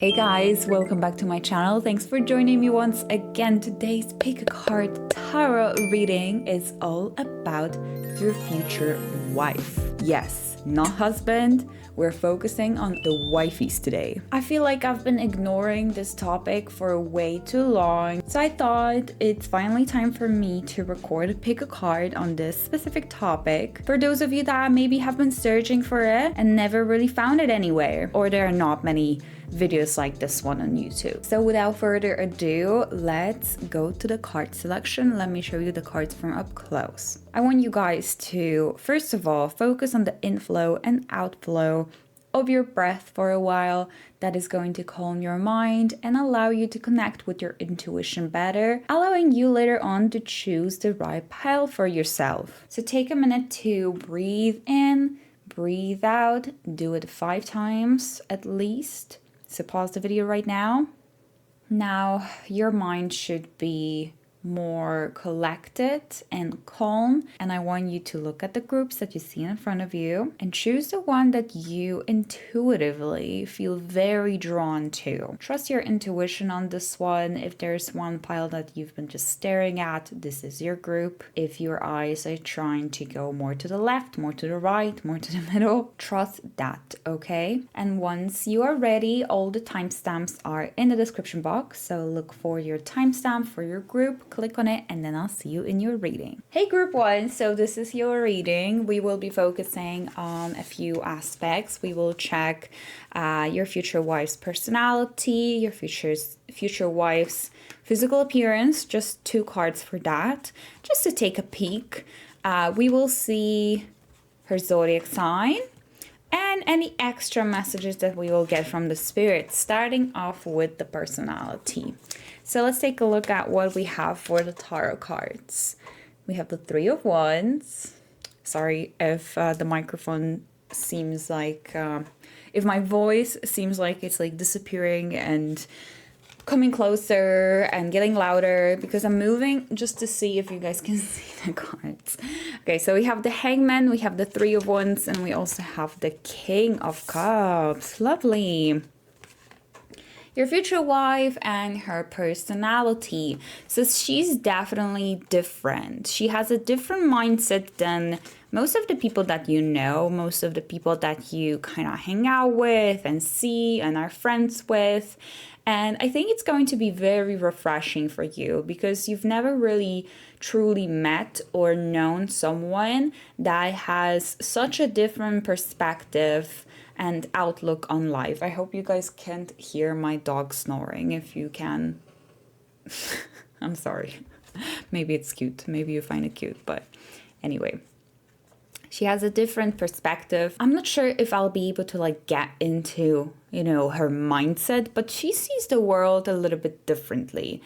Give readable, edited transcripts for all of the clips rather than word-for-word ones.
Hey guys, welcome back to my channel. Thanks for joining me once again. Today's pick a card tarot reading is all about your future wife. Yes, not husband. We're focusing on the wifeys today. I feel like I've been ignoring this topic for way too long, so I thought it's finally time for me to record a pick a card on this specific topic. For those of you that maybe have been searching for it and never really found it anywhere, or there are not many videos like this one on YouTube. So without further ado, let's go to the card selection. Let me show you the cards from up close. I want you guys to, first of all, focus on the inflow and outflow of your breath for a while. That is going to calm your mind and allow you to connect with your intuition better, allowing you later on to choose the right pile for yourself. So take a minute to breathe in, breathe out, do it 5 times at least. So pause the video right now. Now your mind should be more collected and calm, and I want you to look at the groups that you see in front of you and choose the one that you intuitively feel very drawn to. Trust your intuition on this one. If there's one pile that you've been just staring at, this is your group. If your eyes are trying to go more to the left, more to the right, more to the middle, trust that, okay? And once you are ready, all the timestamps are in the description box, so look for your timestamp for your group, click on it, and then I'll see you in your reading. Hey group 1, so this is your reading. We will be focusing on a few aspects. We will check your future wife's personality, your future wife's physical appearance, just 2 cards for that, just to take a peek. We will see her zodiac sign and any extra messages that we will get from the spirit, starting off with the personality. So let's take a look at what we have for the tarot cards. We have the 3 of Wands. Sorry if the microphone seems like, if my voice seems like it's like disappearing and coming closer and getting louder, because I'm moving just to see if you guys can see the cards. Okay, so we have the Hangman, we have the 3 of Wands, and we also have the King of Cups. Lovely. Your future wife and her personality. So she's definitely different. She has a different mindset than most of the people that you know, most of the people that you kind of hang out with and see and are friends with. And I think it's going to be very refreshing for you because you've never really truly met or known someone that has such a different perspective and outlook on life. I hope you guys can't hear my dog snoring. If you can, I'm sorry. Maybe it's cute. Maybe you find it cute. But anyway, she has a different perspective. I'm not sure if I'll be able to like get into, you know, her mindset, but she sees the world a little bit differently.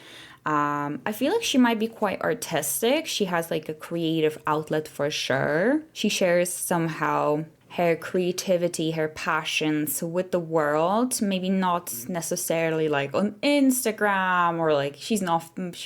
I feel like she might be quite artistic. She has like a creative outlet for sure. She shares somehow her creativity, her passions with the world, maybe not necessarily like on Instagram, or like she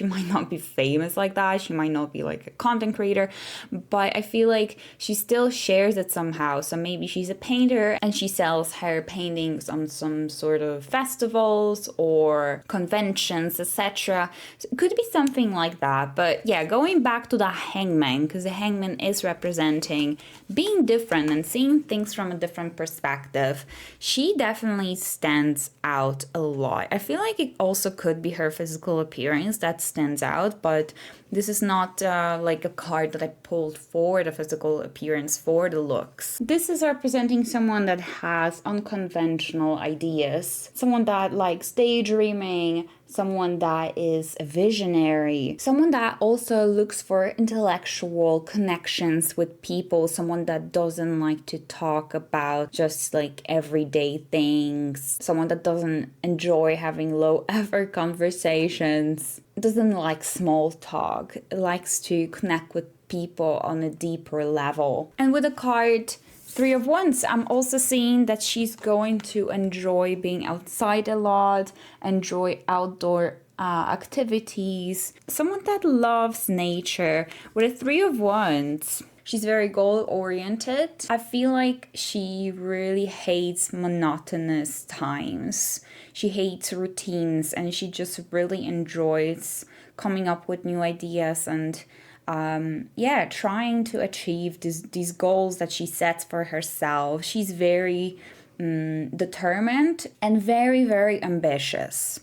might not be famous like that, she might not be like a content creator, but I feel like she still shares it somehow. So maybe she's a painter and she sells her paintings on some sort of festivals or conventions, etc. So it could be something like that. But yeah, going back to the Hangman, because the Hangman is representing being different and seeing things from a different perspective. She definitely stands out a lot. I feel like it also could be her physical appearance that stands out, but this is not like a card that I pulled for the physical appearance, for the looks. This is representing someone that has unconventional ideas, someone that likes daydreaming, someone that is a visionary, someone that also looks for intellectual connections with people, someone that doesn't like to talk about just like everyday things, someone that doesn't enjoy having low effort conversations, doesn't like small talk, likes to connect with people on a deeper level. And with the card 3 of Wands, I'm also seeing that she's going to enjoy being outside a lot, enjoy outdoor activities, someone that loves nature. With a 3 of Wands, She's very goal-oriented. I feel like she really hates monotonous times. She hates routines, and she just really enjoys coming up with new ideas and trying to achieve these goals that she sets for herself. She's very determined and very, very ambitious.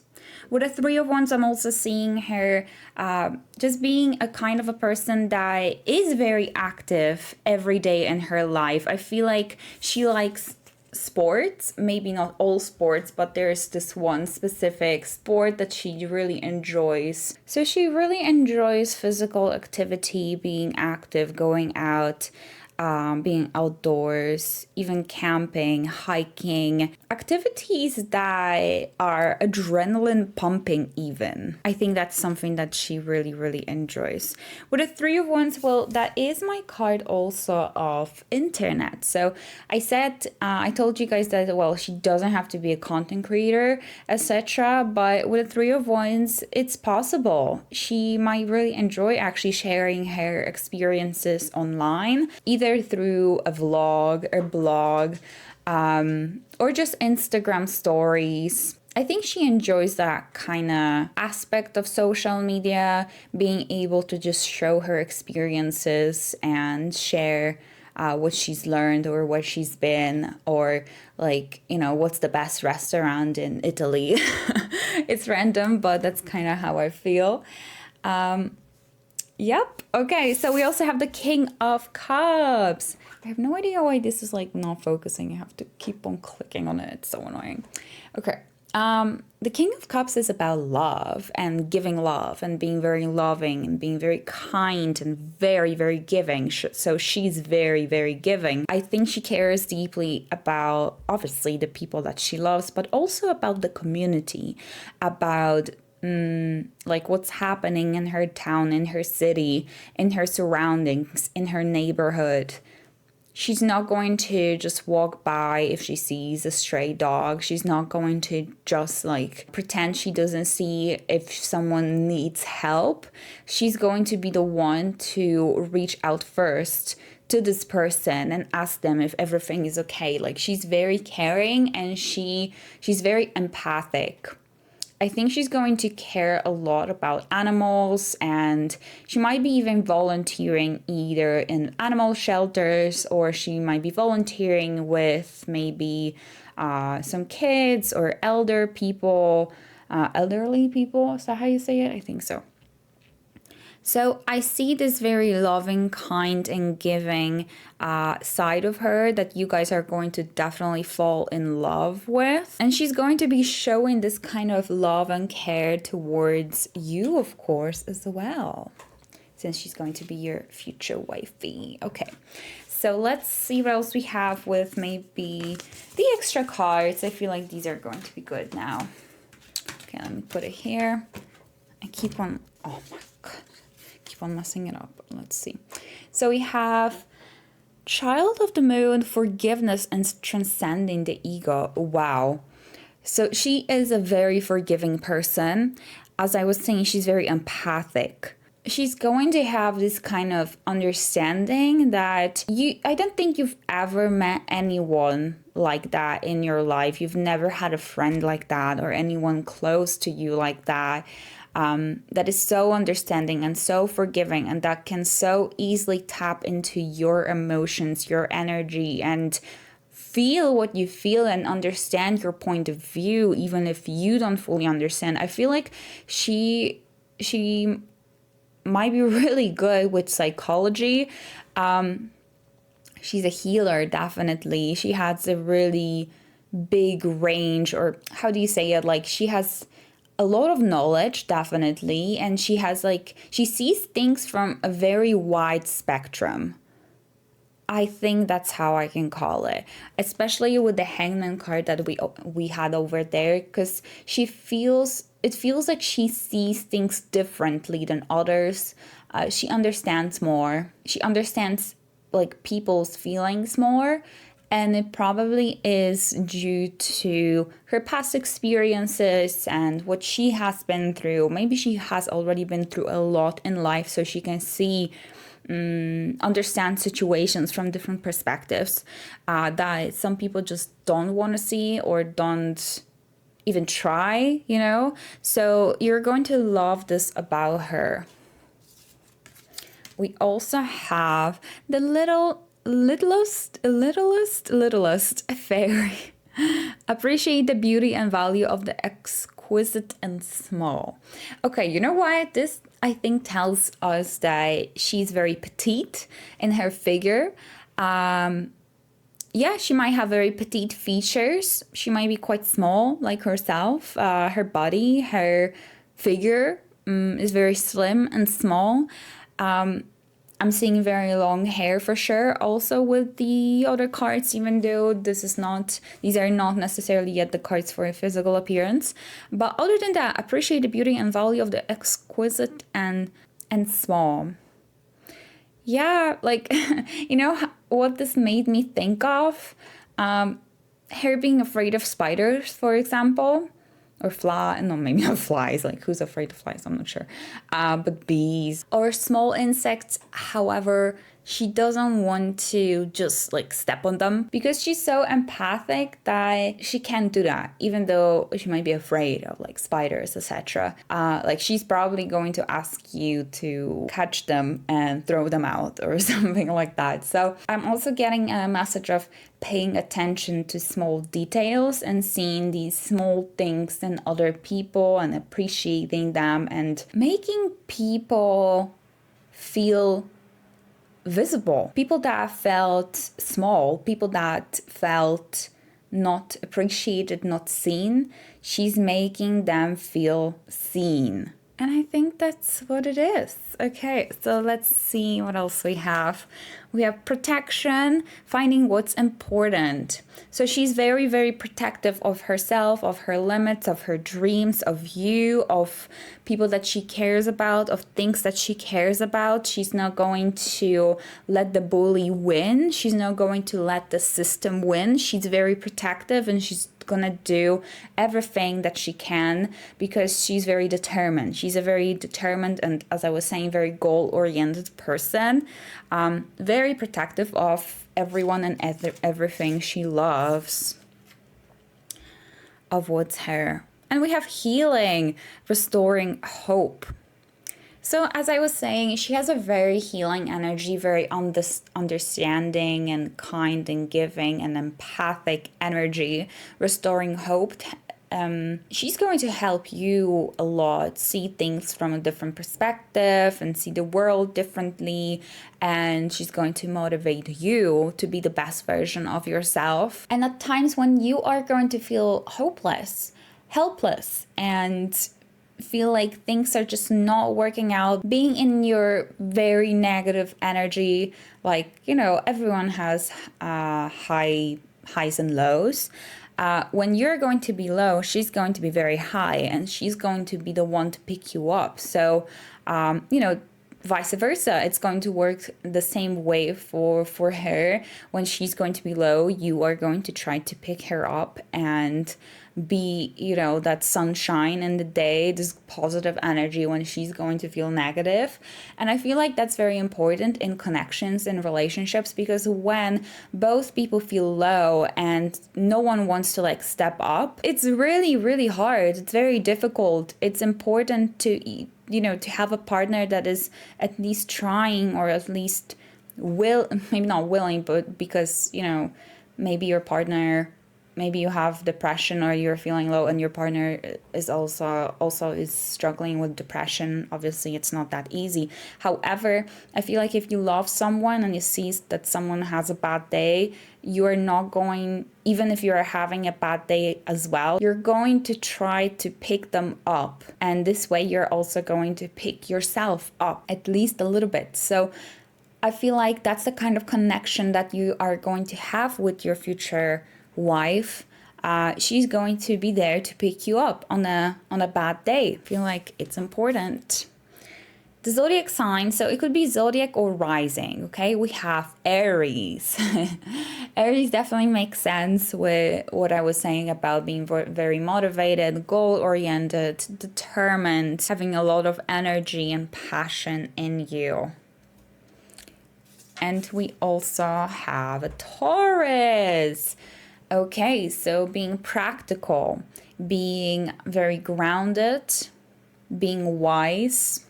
With a Three of Wands, I'm also seeing her just being a kind of a person that is very active every day in her life. I feel like she likes sports, maybe not all sports, but there's this one specific sport that she really enjoys. So she really enjoys physical activity, being active, going out, being outdoors, even camping, hiking, activities that are adrenaline pumping even. I think that's something that she really, really enjoys. With a Three of Wands, well, that is my card also of internet. So I said, I told you guys that, well, she doesn't have to be a content creator, etc. But with a Three of Wands, it's possible. She might really enjoy actually sharing her experiences online, either through a vlog or blog, or just Instagram stories. I think she enjoys that kind of aspect of social media, being able to just show her experiences and share what she's learned or where she's been, or like, you know, what's the best restaurant in Italy. It's random, but that's kind of how I feel. Yep. Okay, so we also have the King of Cups. I have no idea why this is like not focusing. You have to keep on clicking on it. It's so annoying. Okay. The King of Cups is about love and giving love and being very loving and being very kind and very, very giving. So she's very, very giving. I think she cares deeply about, obviously, the people that she loves, but also about the community, about like what's happening in her town, in her city, in her surroundings, in her neighborhood. She's not going to just walk by if she sees a stray dog. She's not going to just like pretend she doesn't see if someone needs help. She's going to be the one to reach out first to this person and ask them if everything is okay. Like, she's very caring and she's very empathic. I think she's going to care a lot about animals, and she might be even volunteering either in animal shelters, or she might be volunteering with maybe some kids or elderly people. Is that how you say it? I think so. So I see this very loving, kind, and giving side of her that you guys are going to definitely fall in love with. And she's going to be showing this kind of love and care towards you, of course, as well, since she's going to be your future wifey. Okay, so let's see what else we have with maybe the extra cards. I feel like these are going to be good now. Okay, let me put it here. I keep on, oh my God. On messing it up. Let's see. So we have Child of the Moon, forgiveness and transcending the ego. Wow. So she is a very forgiving person. As I was saying, she's very empathic. She's going to have this kind of understanding that I don't think you've ever met anyone like that in your life. You've never had a friend like that or anyone close to you like that. That is so understanding and so forgiving, and that can so easily tap into your emotions, your energy, and feel what you feel and understand your point of view, even if you don't fully understand. I feel like she might be really good with psychology. She's a healer, definitely. She has a really big range, or how do you say it? Like, she has a lot of knowledge, definitely, and she sees things from a very wide spectrum. I think that's how I can call it, especially with the Hangman card that we had over there, because it feels like she sees things differently than others. She understands more. She understands like people's feelings more. And it probably is due to her past experiences and what she has been through. Maybe she has already been through a lot in life, so she can see understand situations from different perspectives that some people just don't want to see or don't even try, you know? So you're going to love this about her. We also have the littlest fairy. Appreciate the beauty and value of the exquisite and small. Okay, you know what? This, I think, tells us that she's very petite in her figure. Yeah, she might have very petite features. She might be quite small, like herself. Her body, her figure is very slim and small. I'm seeing very long hair for sure. Also with the other cards, even though these are not necessarily yet the cards for a physical appearance. But other than that, appreciate the beauty and value of the exquisite and small. Yeah, like, you know what this made me think of? Her being afraid of spiders, for example. Or no, maybe not flies, like who's afraid of flies, I'm not sure. But bees or small insects. However, she doesn't want to just like step on them because she's so empathic that she can't do that, even though she might be afraid of like spiders, etc. Like she's probably going to ask you to catch them and throw them out or something like that. So I'm also getting a message of paying attention to small details and seeing these small things in other people and appreciating them and making people feel visible. People that felt small, people that felt not appreciated, not seen, she's making them feel seen. And I think that's what it is. Okay, so let's see what else we have. We have protection, finding what's important. So she's very, very protective of herself, of her limits, of her dreams, of you, of people that she cares about, of things that she cares about. She's not going to let the bully win. She's not going to let the system win. She's very protective and she's gonna do everything that she can because she's very determined. She's a very determined and, as I was saying, very goal-oriented person. Very protective of everyone and everything she loves, of what's her. And we have healing, restoring hope. So as I was saying, she has a very healing energy, very understanding and kind and giving and empathic energy, restoring hope. She's going to help you a lot see things from a different perspective and see the world differently. And she's going to motivate you to be the best version of yourself. And at times when you are going to feel hopeless, helpless, and feel like things are just not working out, being in your very negative energy, like, you know, everyone has highs and lows. When you're going to be low, she's going to be very high and she's going to be the one to pick you up. So, you know, vice versa, it's going to work the same way for her. When she's going to be low, you are going to try to pick her up and be, you know, that sunshine in the day, this positive energy when she's going to feel negative. And I feel like that's very important in connections and relationships, because when both people feel low and no one wants to like step up, it's really, really hard. It's very difficult. It's important to, you know, to have a partner that is at least trying, or at least maybe not willing, but because, you know, maybe your partner, maybe you have depression or you're feeling low and your partner is also is struggling with depression. Obviously, it's not that easy. However, I feel like if you love someone and you see that someone has a bad day, you are not going, even if you are having a bad day as well, you're going to try to pick them up. And this way, you're also going to pick yourself up at least a little bit. So I feel like that's the kind of connection that you are going to have with your future wife. She's going to be there to pick you up on a bad day. I feel like it's important. The zodiac sign, so it could be zodiac or rising, okay? We have Aries. Aries definitely makes sense with what I was saying about being very motivated, goal-oriented, determined, having a lot of energy and passion in you. And we also have a Taurus. Okay, so being practical, being very grounded, being wise,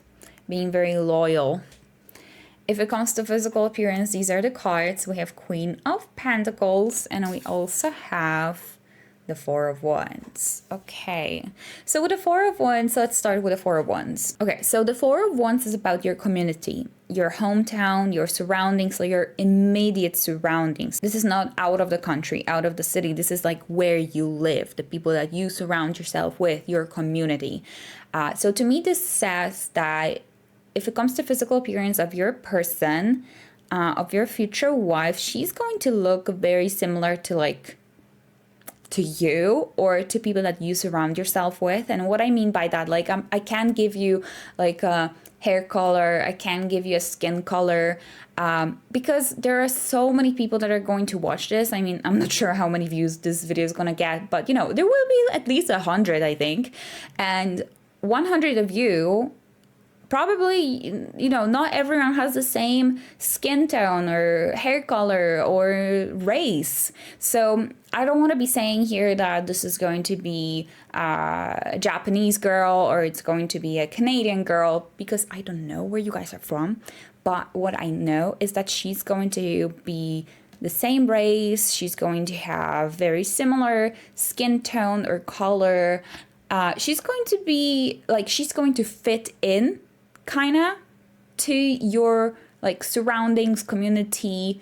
being very loyal. If it comes to physical appearance, these are the cards. We have Queen of Pentacles, and we also have the Four of Wands. Okay, so with the Four of Wands, let's start with the Four of Wands. Okay, so the Four of Wands is about your community, your hometown, your surroundings, so your immediate surroundings. This is not out of the country, out of the city. This is like where you live, the people that you surround yourself with, your community. So to me, this says that if it comes to physical appearance of your person, of your future wife, she's going to look very similar to you or to people that you surround yourself with. And what I mean by that, like I can't give you like a hair color, I can't give you a skin color, because there are so many people that are going to watch this. I mean, I'm not sure how many views this video is gonna get, but you know, there will be at least 100, I think. And 100 of you, probably, you know, not everyone has the same skin tone or hair color or race. So I don't want to be saying here that this is going to be a Japanese girl or it's going to be a Canadian girl, because I don't know where you guys are from. But what I know is that she's going to be the same race. She's going to have very similar skin tone or color. She's going to be like, she's going to fit in kind of to your like surroundings, community.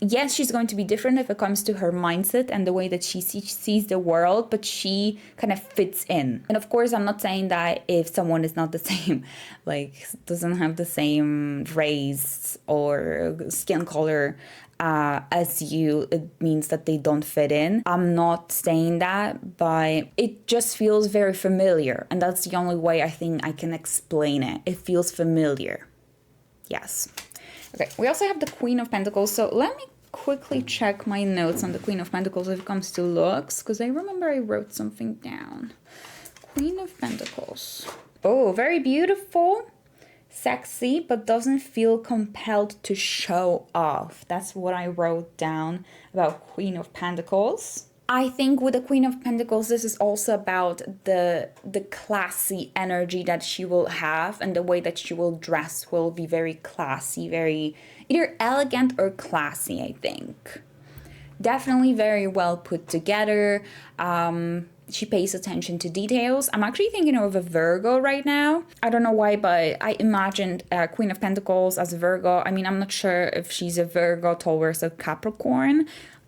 Yes, she's going to be different if it comes to her mindset and the way that she sees the world, but she kind of fits in. And of course, I'm not saying that if someone is not the same, like doesn't have the same race or skin color as you, it means that they don't fit in. I'm not saying that, but it just feels very familiar. And that's the only way I think I can explain it. It feels familiar. Yes. Okay, we also have the Queen of Pentacles. So let me quickly check my notes on the Queen of Pentacles if it comes to looks, because I remember I wrote something down. Queen of Pentacles. Oh, very beautiful. Sexy, but doesn't feel compelled to show off. That's what I wrote down about Queen of Pentacles. I think with the Queen of Pentacles, this is also about the classy energy that she will have, and the way that she will dress will be very classy, very either elegant or classy, I think. Definitely very well put together. She pays attention to details. I'm actually thinking of a Virgo right now. I don't know why, but I imagined Queen of Pentacles as a Virgo. I mean, I'm not sure if she's a Virgo, Taurus, or Capricorn.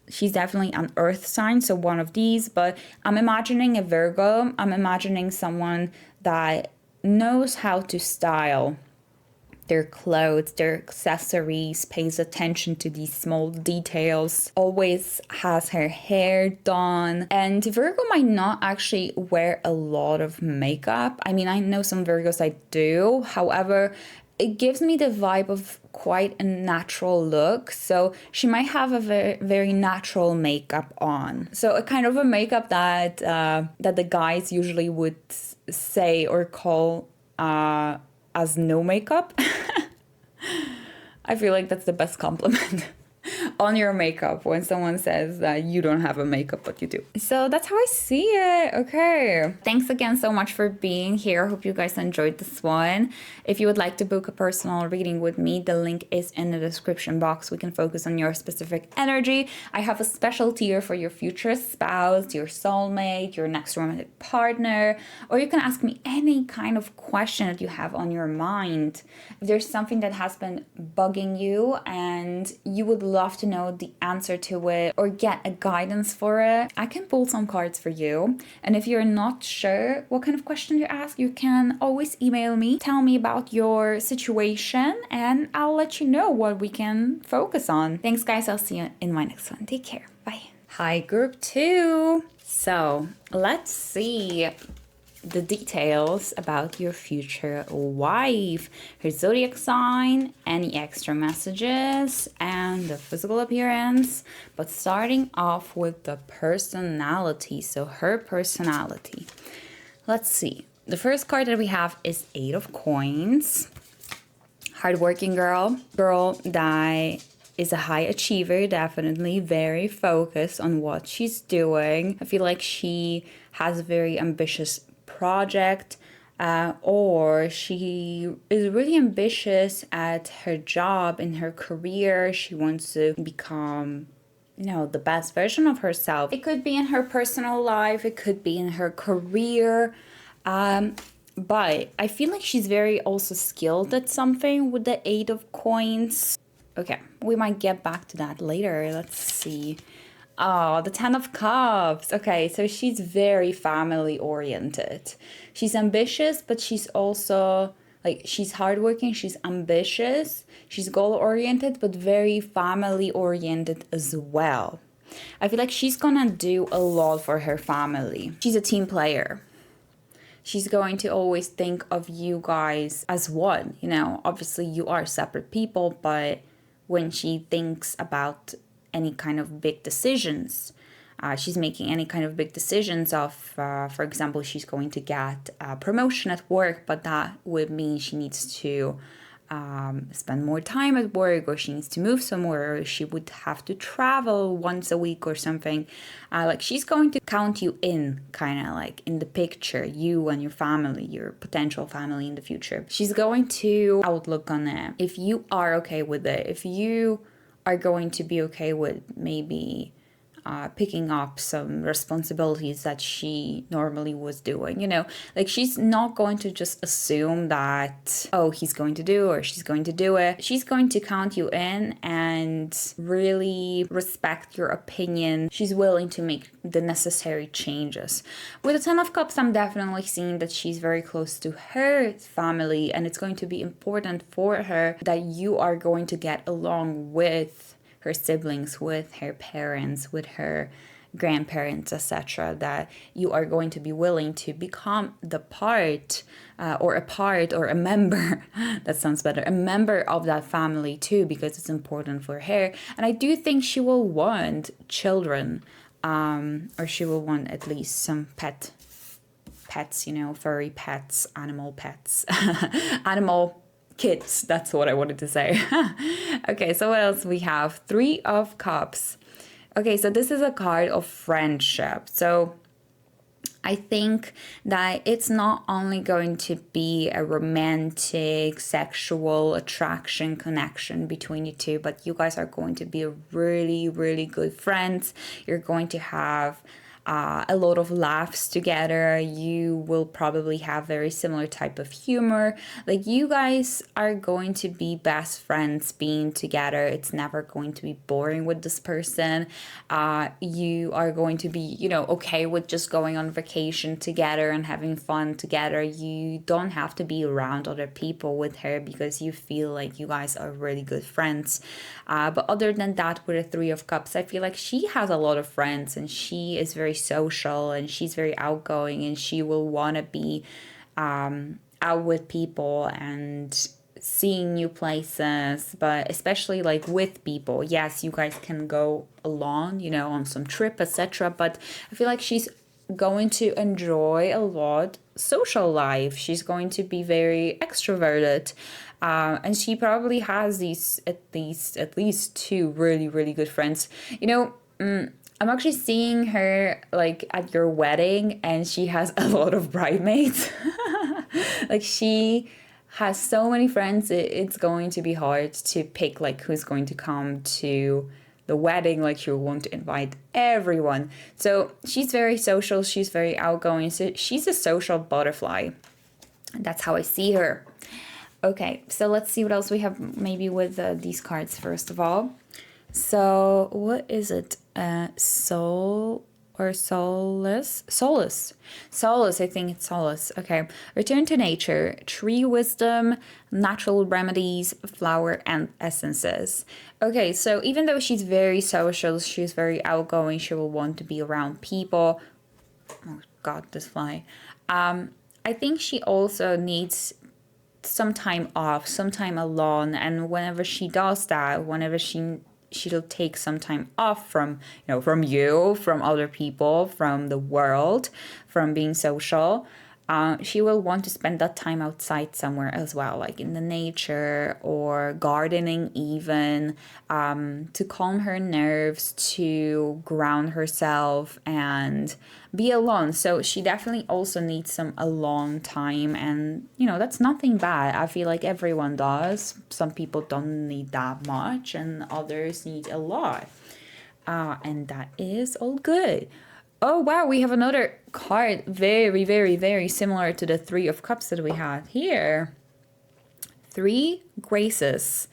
She's definitely an earth sign, so one of these. But I'm imagining a Virgo. I'm imagining someone that knows how to style their clothes, their accessories, pays attention to these small details, always has her hair done. And Virgo might not actually wear a lot of makeup. I mean, I know some Virgos that do. However, it gives me the vibe of quite a natural look. So she might have a very natural makeup on. So a kind of a makeup that that the guys usually would say or call as no makeup. I feel like that's the best compliment on your makeup, when someone says that you don't have a makeup but you do. So that's how I see it. Okay, thanks again so much for being here. Hope you guys enjoyed this one. If you would like to book a personal reading with me, the link is in the description box. We can focus on your specific energy. I have a special tier for your future spouse, your soulmate, your next romantic partner, or you can ask me any kind of question that you have on your mind. If there's something that has been bugging you and you would love to know the answer to it or get a guidance for it, I can pull some cards for you. And if you're not sure what kind of question to ask, you can always email me, tell me about your situation, and I'll let you know what we can focus on. Thanks guys, I'll see you in my next one. Take care, bye. Hi group 2. So let's see the details about your future wife, her zodiac sign, any extra messages, and the physical appearance. But starting off with the personality, so her personality. Let's see. The first card that we have is 8 of Coins. Hardworking girl that is a high achiever, definitely very focused on what she's doing. I feel like she has a very ambitious project, or she is really ambitious at her job, in her career. She wants to become, the best version of herself. It could be in her personal life, it could be in her career. But I feel like she's very also skilled at something with the 8 of coins. Okay, we might get back to that later. Let's see. Oh, the 10 of Cups. Okay, so she's very family oriented. She's ambitious, but she's also she's hardworking, she's ambitious, she's goal oriented, but very family oriented as well. I feel like she's gonna do a lot for her family. She's a team player. She's going to always think of you guys as one. Obviously you are separate people, but when she thinks about any kind of big decisions, she's making any kind of big decisions of, for example, she's going to get a promotion at work, but that would mean she needs to spend more time at work, or she needs to move somewhere, or she would have to travel once a week or something. She's going to count you in, kind of like in the picture, you and your family, your potential family in the future. She's going to outlook on it. If you are okay with it, if you are going to be okay with maybe picking up some responsibilities that she normally was doing, she's not going to just assume that, oh, he's going to do or she's going to do it. She's going to count you in and really respect your opinion. She's willing to make the necessary changes. With the 10 of Cups, I'm definitely seeing that she's very close to her family, and it's going to be important for her that you are going to get along with her siblings, with her parents, with her grandparents, etc., that you are going to be willing to become the part or a member that sounds better, a member of that family too, because it's important for her. And I do think she will want children, or she will want at least some pets, furry pets, animal pets, animal kids, that's what I wanted to say. Okay, so what else we have? 3 of Cups. Okay, so this is a card of friendship. So I think that it's not only going to be a romantic, sexual attraction connection between you two, but you guys are going to be really, really good friends. You're going to have a lot of laughs together. You will probably have very similar type of humor. You guys are going to be best friends being together. It's never going to be boring with this person. You are going to be, okay with just going on vacation together and having fun together. You don't have to be around other people with her because you feel like you guys are really good friends. But other than that, with a 3 of Cups, I feel like she has a lot of friends, and she is very social, and she's very outgoing, and she will want to be out with people and seeing new places, but especially with people. Yes, you guys can go alone, on some trip, etc., but I feel like she's going to enjoy a lot social life. She's going to be very extroverted, and she probably has these at least 2 really, really good friends. I'm actually seeing her at your wedding, and she has a lot of bridesmaids. She has so many friends. It's going to be hard to pick who's going to come to the wedding. She'll want to invite everyone. So she's very social, she's very outgoing, so she's a social butterfly. That's how I see her. Okay, so let's see what else we have maybe with these cards first of all. So what is it? Soul or solace? Solace, I think it's solace. Okay. Return to nature, tree wisdom, natural remedies, flower and essences. Okay, so even though she's very social, she's very outgoing, she will want to be around people. Oh God, this fly. I think she also needs some time off, some time alone, and whenever she does that, whenever she'll take some time off from you, from other people, from the world, from being social, She will want to spend that time outside somewhere as well, like in the nature or gardening even, to calm her nerves, to ground herself and be alone. So she definitely also needs some alone time, and you know, that's nothing bad. I feel like everyone does. Some people don't need that much and others need a lot. And that is all good. Oh, wow, we have another card very, very, very similar to the Three of Cups that we had here. Three Graces.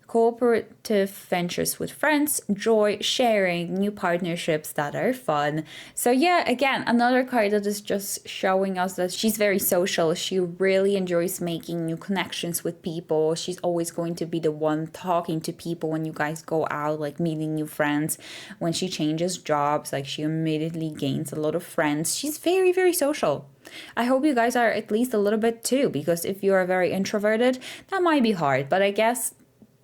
Cooperative ventures with friends, joy, sharing, new partnerships that are fun. So yeah, again, another card that is just showing us that she's very social. She really enjoys making new connections with people. She's always going to be the one talking to people when you guys go out, like meeting new friends. When she changes jobs, like she immediately gains a lot of friends. She's very, very social. I hope you guys are at least a little bit too, because if you are very introverted, that might be hard. But I guess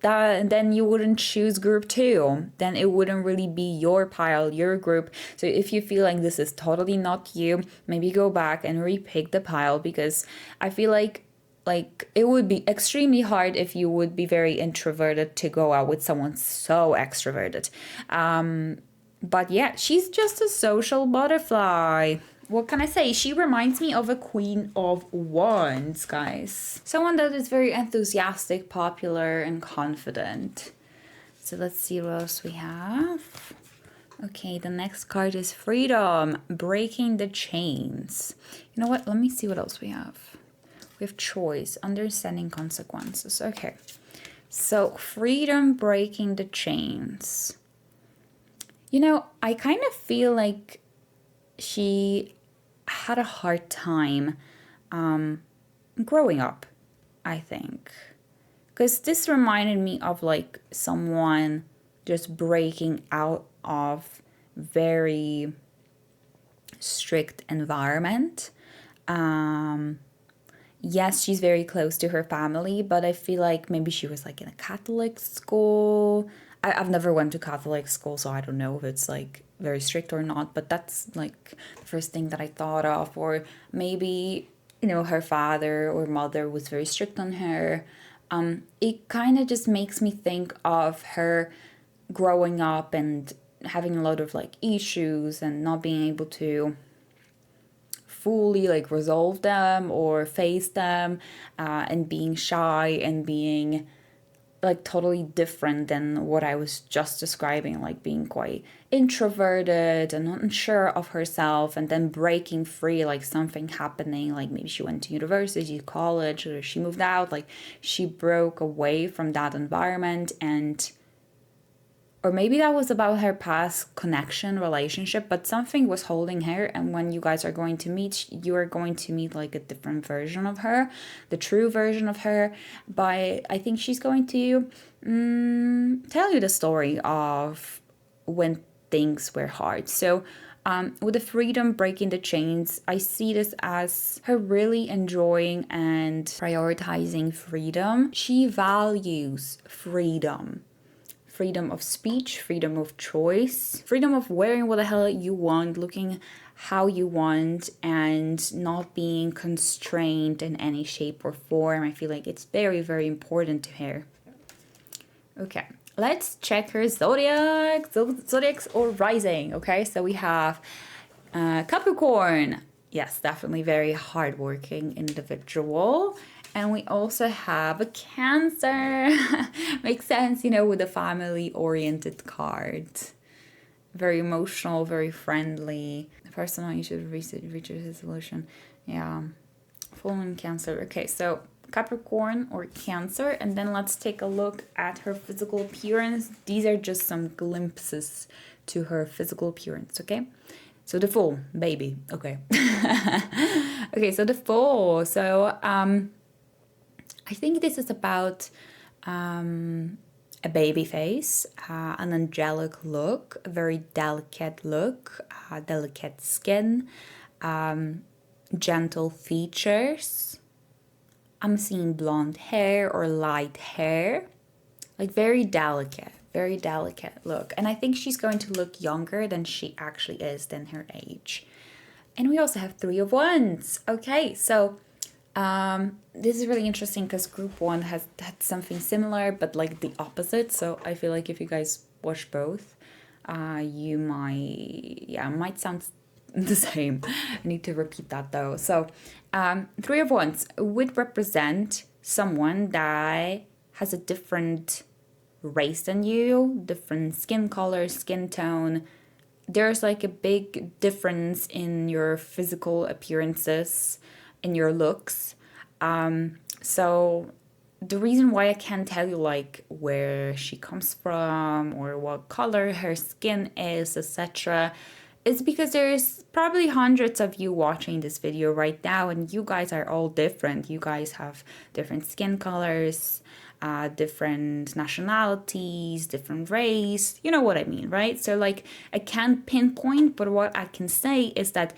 then you wouldn't choose group 2. Then it wouldn't really be your pile, your group. So if you feel like this is totally not you, maybe go back and repick the pile, because I feel like it would be extremely hard if you would be very introverted to go out with someone so extroverted. But yeah, she's just a social butterfly. What can I say? She reminds me of a Queen of Wands, guys. Someone that is very enthusiastic, popular, and confident. So let's see what else we have. Okay, the next card is Freedom, breaking the chains. You know what? Let me see what else we have. We have Choice, understanding consequences. Okay, so Freedom, breaking the chains. You know, I kind of feel like she had a hard time growing up, I think. Because this reminded me of like someone just breaking out of very strict environment. Yes, she's very close to her family, but I feel like maybe she was like in a Catholic school. I've never went to Catholic school, so I don't know if it's like very strict or not, but that's like the first thing that I thought of. Or maybe, you know, her father or mother was very strict on her. It kind of just makes me think of her growing up and having a lot of like issues and not being able to fully like resolve them or face them, and being shy and being like totally different than what I was just describing, like being quite introverted and unsure of herself, and then breaking free, like something happening, like maybe she went to university, college, or she moved out, like she broke away from that environment. And or maybe that was about her past connection, relationship, but something was holding her. And when you guys are going to meet, you are going to meet like a different version of her, the true version of her. But I think she's going to tell you the story of when things were hard. So with the Freedom, breaking the chains, I see this as her really enjoying and prioritizing freedom. She values freedom. Freedom of speech, freedom of choice, freedom of wearing what the hell you want, looking how you want, and not being constrained in any shape or form. I feel like it's very, very important to her. Okay, let's check her zodiac, zodiacs or rising. Okay, so we have Capricorn. Yes, definitely very hardworking individual. And we also have a Cancer. Makes sense, you know, with a family-oriented card. Very emotional, very friendly. The person on you should reach a solution. Yeah. Full moon Cancer. Okay, so Capricorn or Cancer. And then let's take a look at her physical appearance. These are just some glimpses to her physical appearance, okay? So the Fool, baby. Okay. Okay, so the Fool. So, I think this is about a baby face, an angelic look, a very delicate look, delicate skin, gentle features. I'm seeing blonde hair or light hair, like very delicate look. And I think she's going to look younger than she actually is, than her age. And we also have Three of Wands. Okay, so this is really interesting because group one has had something similar, but like the opposite. So I feel like if you guys watch both, you might sound the same. I need to repeat that though. So Three of Wands would represent someone that has a different race than you, different skin color, skin tone. There's like a big difference in your physical appearances, in your looks. So the reason why I can't tell you like where she comes from or what color her skin is, etc., is because there's probably hundreds of you watching this video right now, and you guys are all different. You guys have different skin colors, different nationalities, different race. You know what I mean, right? So like I can't pinpoint, but what I can say is that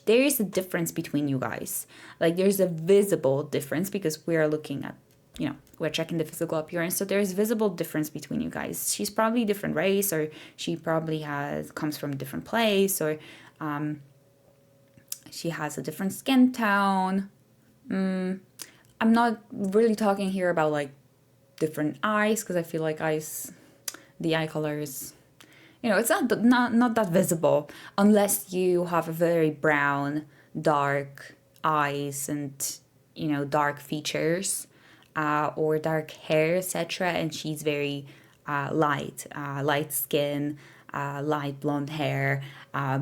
there is a difference between you guys. Like there's a visible difference because we are looking at, we're checking the physical appearance. So there's visible difference between you guys. She's probably different race, or she probably comes from a different place, or she has a different skin tone. I'm not really talking here about like different eyes, because I feel like the eye color is, it's not that visible unless you have a very brown, dark eyes and, dark features. Or dark hair, etc. And she's very light skin, light blonde hair,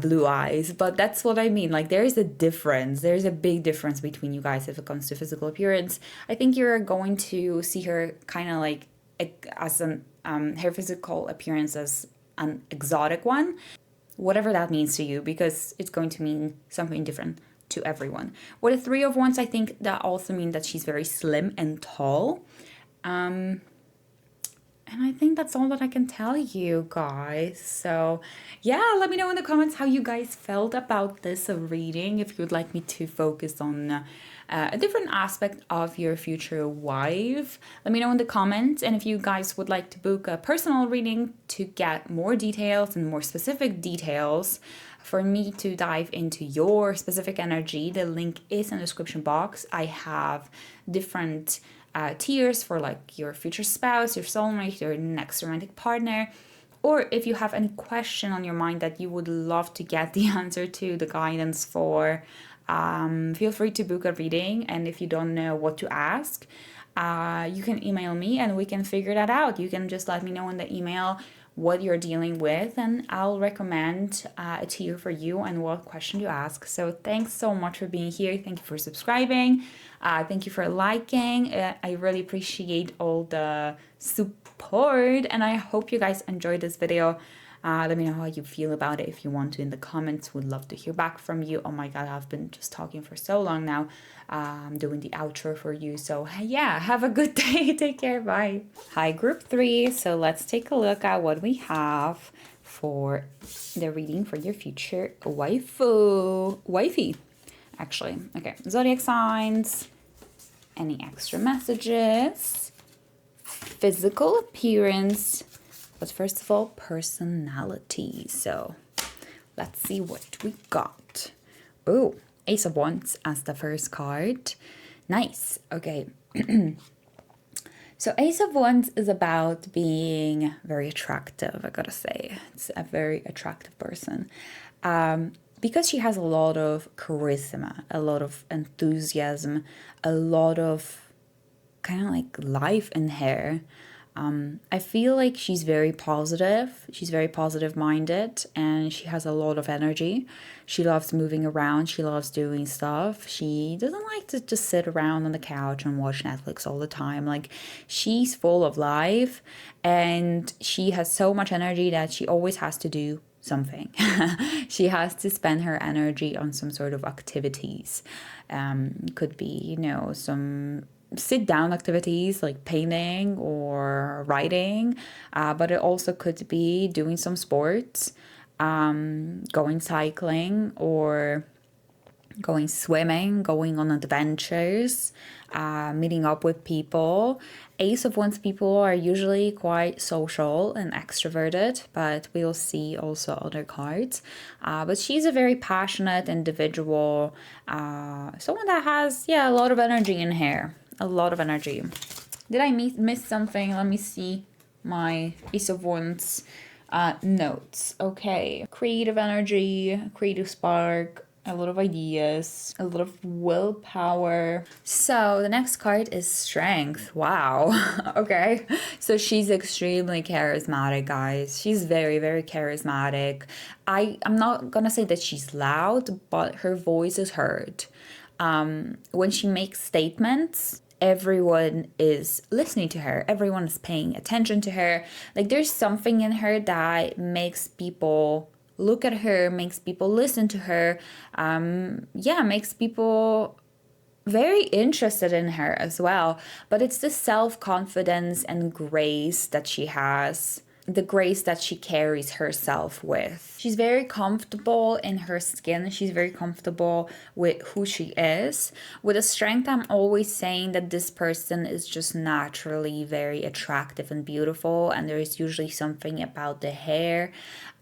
blue eyes. But that's what I mean. Like there's a difference. There's a big difference between you guys if it comes to physical appearance. I think you're going to see her kind of like as her physical appearance as an exotic one, whatever that means to you, because it's going to mean something different to everyone. With a Three of Wands, I think that also means that she's very slim and tall. And I think that's all that I can tell you guys. So yeah, let me know in the comments how you guys felt about this reading. If you would like me to focus on a different aspect of your future wife, let me know in the comments. And if you guys would like to book a personal reading to get more details and more specific details, for me to dive into your specific energy, the link is in the description box. I have different tiers for like your future spouse, your soulmate, your next romantic partner. Or if you have any question on your mind that you would love to get the answer to, the guidance for, feel free to book a reading. And if you don't know what to ask, you can email me and we can figure that out. You can just let me know in the email what you're dealing with, and I'll recommend a tier for you and what question to ask. So thanks so much for being here. Thank you for subscribing. Thank you for liking. I really appreciate all the support, and I hope you guys enjoyed this video. Let me know how you feel about it if you want to in the comments. Would love to hear back from you. Oh my god, I've been just talking for so long now. I'm doing the outro for you. So yeah, have a good day. Take care. Bye. Hi, group 3. So let's take a look at what we have for the reading for your future wifey. Actually, okay. Zodiac signs. Any extra messages? Physical appearance. But first of all, personality. So let's see what we got. Oh, Ace of Wands as the first card. Nice. Okay. So Ace of Wands is about being very attractive, I gotta say. It's a very attractive person. Because she has a lot of charisma, a lot of enthusiasm, a lot of kind of like life in her. I feel like she's very positive. She's very positive minded, and she has a lot of energy. She loves moving around. She loves doing stuff. She doesn't like to just sit around on the couch and watch Netflix all the time. Like, she's full of life, and she has so much energy that she always has to do something. She has to spend her energy on some sort of activities. Could be, some sit down activities like painting or writing, but it also could be doing some sports, going cycling, or going swimming, going on adventures, meeting up with people. Ace of Wands people are usually quite social and extroverted, but we'll see also other cards. But she's a very passionate individual, someone that has, a lot of energy in here, a lot of energy. Did I miss something? Let me see my Ace of Wands notes. Okay, creative energy, creative spark, a lot of ideas, a lot of willpower. So the next card is strength. Wow. Okay. So she's extremely charismatic, guys. She's very, very charismatic. I'm not gonna say that she's loud, but her voice is heard. When she makes statements, everyone is listening to her. Everyone is paying attention to her. Like, there's something in her that makes people look at her, makes people listen to her, makes people very interested in her as well. But it's the self-confidence and grace that she has, the grace that she carries herself with. She's very comfortable in her skin. She's very comfortable with who she is. With a strength, I'm always saying that this person is just naturally very attractive and beautiful, and there is usually something about the hair,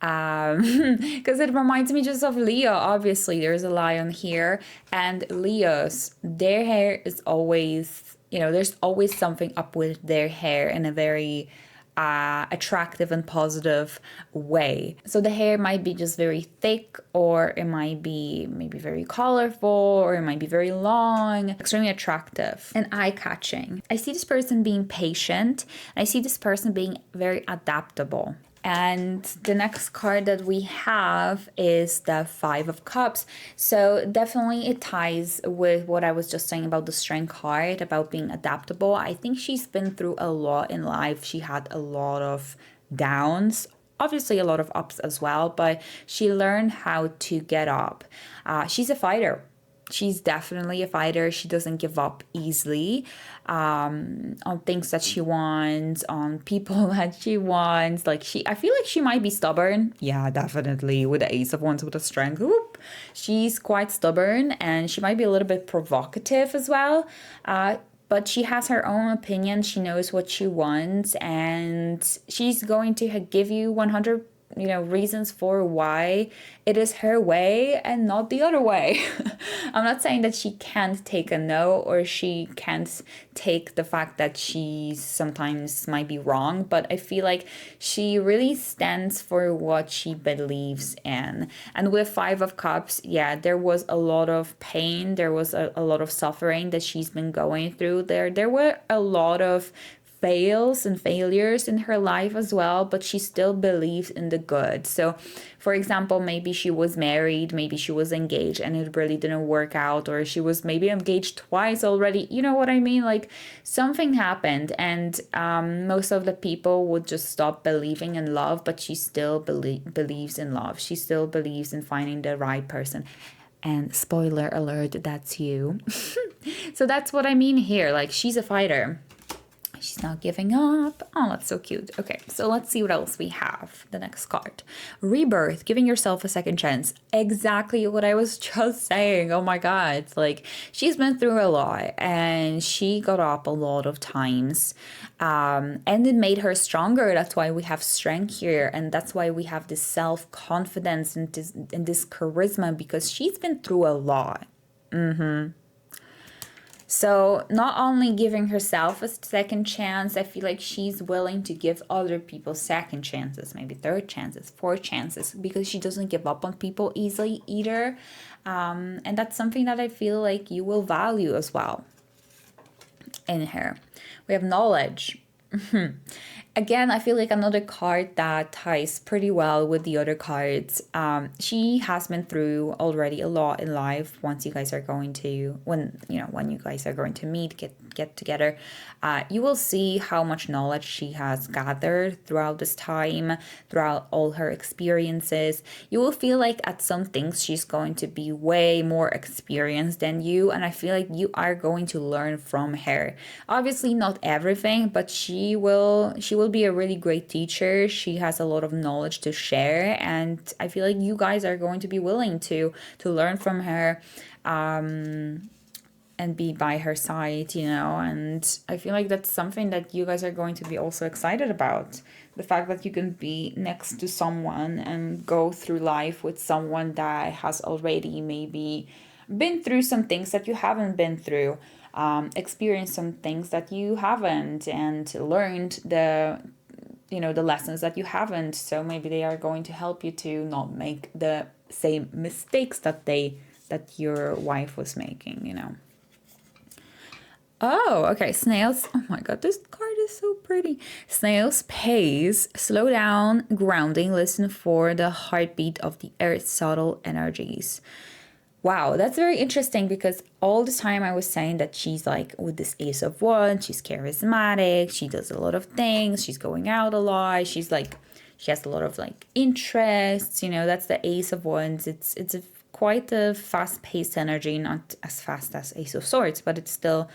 because it reminds me just of Leo. Obviously, there's a lion here, and Leos, their hair is always, there's always something up with their hair in a very attractive and positive way. So the hair might be just very thick, or it might be maybe very colorful, or it might be very long, extremely attractive and eye-catching. I see this person being patient. I see this person being very adaptable. And the next card that we have is the Five of Cups. So definitely it ties with what I was just saying about the Strength card, about being adaptable. I think she's been through a lot in life. She had a lot of downs, obviously a lot of ups as well, but she learned how to get up. She's a fighter. She's definitely a fighter. She doesn't give up easily on things that she wants, on people that she wants. I feel like she might be stubborn. Yeah, definitely. With the Ace of Wands with a strength, she's quite stubborn, and she might be a little bit provocative as well. But she has her own opinion. She knows what she wants, and she's going to give you 100 reasons for why it is her way and not the other way. I'm not saying that she can't take a no, or she can't take the fact that she sometimes might be wrong, but I feel like she really stands for what she believes in. And with Five of Cups, there was a lot of pain, there was a lot of suffering that she's been going through. There were a lot of fails and failures in her life as well, but she still believes in the good. So for example, maybe she was married, maybe she was engaged and it really didn't work out, or she was maybe engaged twice already, you know what I mean? Like, something happened, and most of the people would just stop believing in love, but she still believes in love. She still believes in finding the right person. And spoiler alert, that's you. So that's what I mean here. Like, she's a fighter. She's not giving up. Oh, that's so cute. Okay, so let's see what else we have. The next card. Rebirth, giving yourself a second chance. Exactly what I was just saying. Oh my God. Like, she's been through a lot, and she got up a lot of times. And it made her stronger. That's why we have strength here. And that's why we have this self-confidence and this charisma, because she's been through a lot. So not only giving herself a second chance, I feel like she's willing to give other people second chances, maybe third chances, fourth chances, because she doesn't give up on people easily either. And that's something that I feel like you will value as well in her. We have knowledge. Again, I feel like another card that ties pretty well with the other cards. She has been through already a lot in life. Once you guys are going to, when you guys are going to meet, get together, you will see how much knowledge she has gathered throughout this time, throughout all her experiences. You will feel like at some things she's going to be way more experienced than you, and I feel like you are going to learn from her. Obviously not everything, but she will be a really great teacher. She has a lot of knowledge to share, and I feel like you guys are going to be willing to learn from her. and be by her side, you know. And I feel like that's something that you guys are going to be also excited about. The fact that you can be next to someone and go through life with someone that has already maybe been through some things that you haven't been through, experienced some things that you haven't, and learned the lessons that you haven't. So maybe they are going to help you to not make the same mistakes that your wife was making, you know. Oh, okay. Snails. Oh my god, this card is so pretty. Snails pace, slow down, grounding, listen for the heartbeat of the earth's subtle energies. Wow, that's very interesting, because all the time I was saying that she's like with this Ace of Wands, she's charismatic, she does a lot of things, she's going out a lot, she has a lot of like interests, you know. That's the Ace of Wands. It's quite a fast-paced energy, not as fast as Ace of Swords, but it's still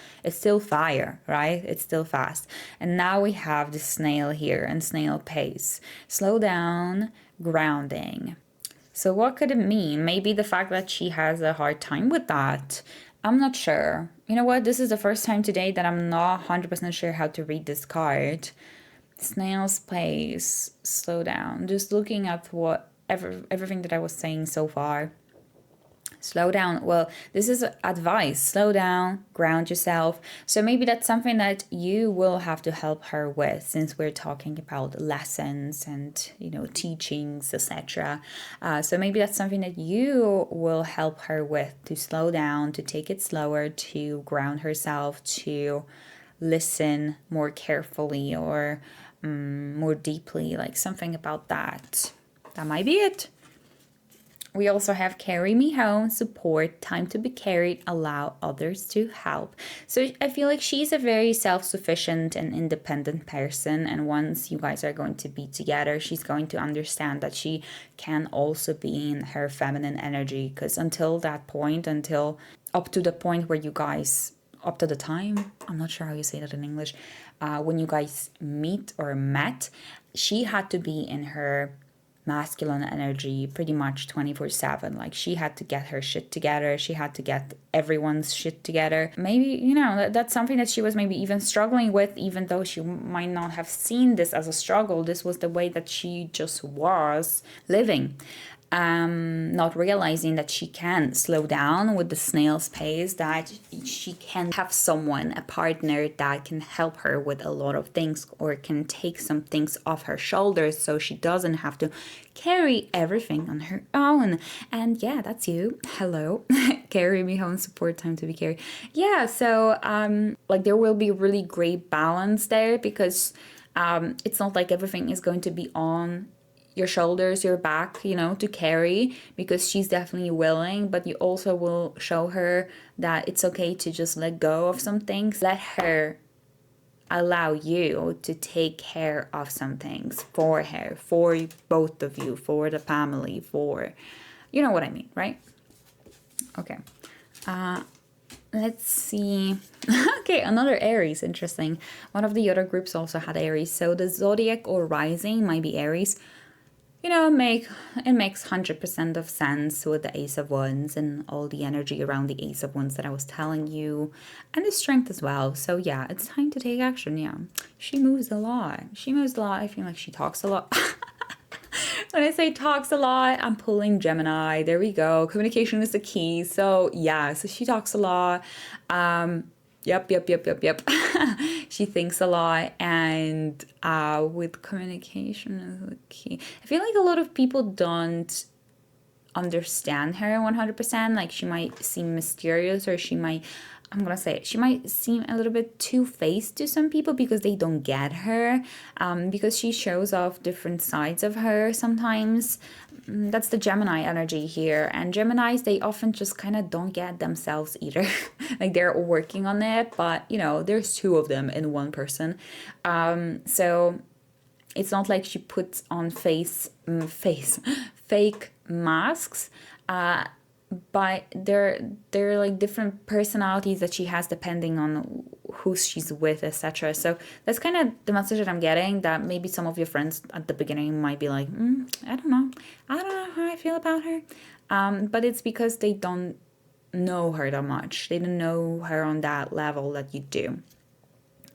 fire, right? It's still fast. And now we have the snail here, and snail pace, slow down, grounding. So what could it mean? Maybe the fact that she has a hard time with that. I'm not sure. You know what? This is the first time today that I'm not 100% sure how to read this card. Snail's pace, slow down. Just looking at everything that I was saying so far. Slow down. Well, this is advice. Slow down, ground yourself. So maybe that's something that you will have to help her with, since we're talking about lessons and, you know, teachings, etc. So maybe that's something that you will help her with, to slow down, to take it slower, to ground herself, to listen more carefully or more deeply, like something about that. That might be it. We also have carry me home, support, time to be carried, allow others to help. So I feel like she's a very self-sufficient and independent person. And once you guys are going to be together, she's going to understand that she can also be in her feminine energy. Because until that point, up to the point where you guys, up to the time, I'm not sure how you say that in English, when you guys met, she had to be in her masculine energy pretty much 24/7. Like, she had to get her shit together, she had to get everyone's shit together. Maybe, you know, that's something that she was maybe even struggling with, even though she might not have seen this as a struggle. This was the way that she just was living. Not realizing that she can slow down with the snail's pace, that she can have someone, a partner, that can help her with a lot of things, or can take some things off her shoulders, so she doesn't have to carry everything on her own. And yeah, that's you. Hello. Carry me home, support, time to be carried. Yeah, so like, there will be really great balance there, because it's not like everything is going to be on your shoulders, your back, you know, to carry, because she's definitely willing. But you also will show her that it's okay to just let go of some things. Let her allow you to take care of some things for her, for both of you, for the family, for, you know what I mean, right? Okay. Let's see. Okay, another Aries. Interesting. One of the other groups also had Aries. So the zodiac or rising might be Aries. You know, it makes 100% of sense with the Ace of Wands and all the energy around the Ace of Wands that I was telling you, and the strength as well. So yeah, it's time to take action. Yeah, she moves a lot. I feel like she talks a lot. When I say talks a lot, I'm pulling Gemini. There we go. Communication is the key. So yeah, so she talks a lot. Yep. She thinks a lot, and with communication is the key. I feel like a lot of people don't understand her 100%. Like, she might seem mysterious, or she might seem a little bit two-faced to some people, because they don't get her, because she shows off different sides of her sometimes. That's the Gemini energy here. And Geminis, they often just kind of don't get themselves either. Like, they're working on it, but, you know, there's two of them in one person. So it's not like she puts on fake masks, but they're like different personalities that she has depending on who she's with, etc. So that's kind of the message that I'm getting, that maybe some of your friends at the beginning might be like, I don't know how I feel about her, but it's because they don't know her that much. They don't know her on that level that you do.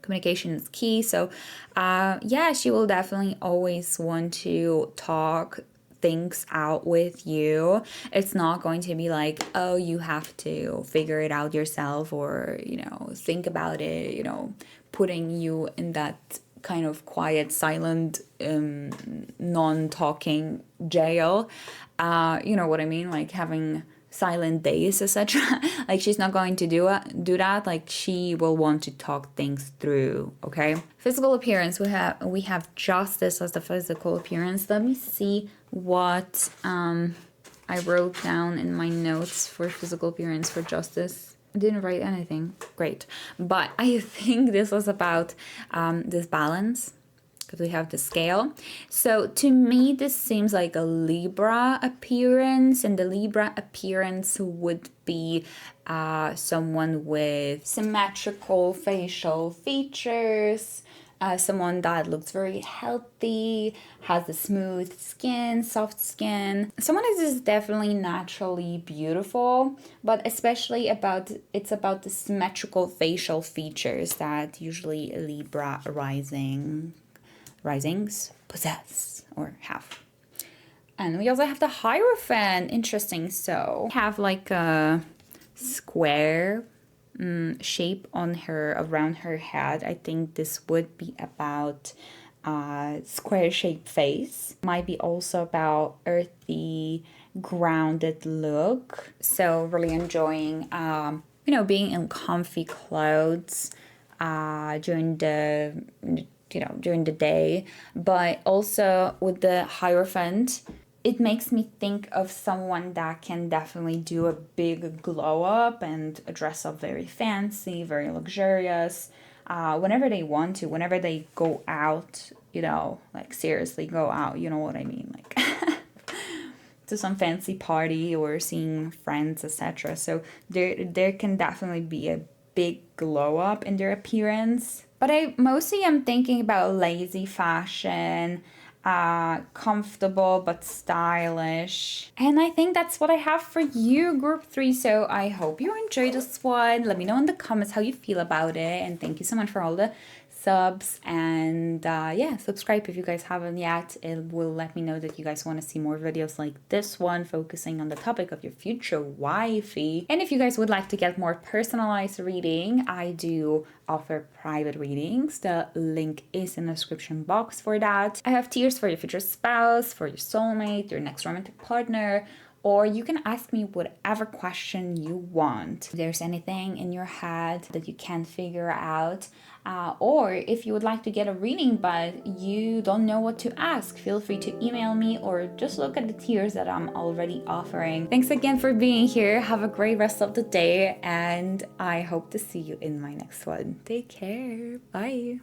Communication is key. So yeah, she will definitely always want to talk things out with you. It's not going to be like, oh, you have to figure it out yourself, or, you know, think about it, you know, putting you in that kind of quiet, silent, non-talking jail. You know what I mean? Like having silent days, etc. Like she's not going to do that. Like she will want to talk things through. Okay. Physical appearance. We have justice as the physical appearance. Let me see what I wrote down in my notes for physical appearance for justice. I didn't write anything. Great. But I think this was about this balance, because we have the scale. So to me, this seems like a Libra appearance, and the Libra appearance would be someone with symmetrical facial features, someone that looks very healthy, has a smooth skin, soft skin. Someone that is definitely naturally beautiful, but especially it's about the symmetrical facial features that usually Libra risings possess or have. And we also have the Hierophant. Interesting. So we have like a square shape on her, around her head. I think this would be about square shaped face. Might be also about earthy, grounded look. So really enjoying you know, being in comfy clothes during the day. But also with the Hierophant, it makes me think of someone that can definitely do a big glow up and dress up very fancy, very luxurious, whenever they want to, whenever they go out, you know, like seriously go out, you know what I mean, like to some fancy party or seeing friends, etc. So there can definitely be a big glow up in their appearance. But I mostly am thinking about lazy fashion, comfortable but stylish. And I think that's what I have for you, group 3. So I hope you enjoyed this one. Let me know in the comments how you feel about it. And thank you so much for all the subs. And yeah, subscribe if you guys haven't yet. It will let me know that you guys want to see more videos like this one, focusing on the topic of your future wifey. And if you guys would like to get more personalized reading, I do offer private readings. The link is in the description box for that. I have tiers for your future spouse, for your soulmate, your next romantic partner, or you can ask me whatever question you want. If there's anything in your head that you can't figure out, or if you would like to get a reading but you don't know what to ask, feel free to email me or just look at the tiers that I'm already offering. Thanks again for being here. Have a great rest of the day, and I hope to see you in my next one. Take care. Bye.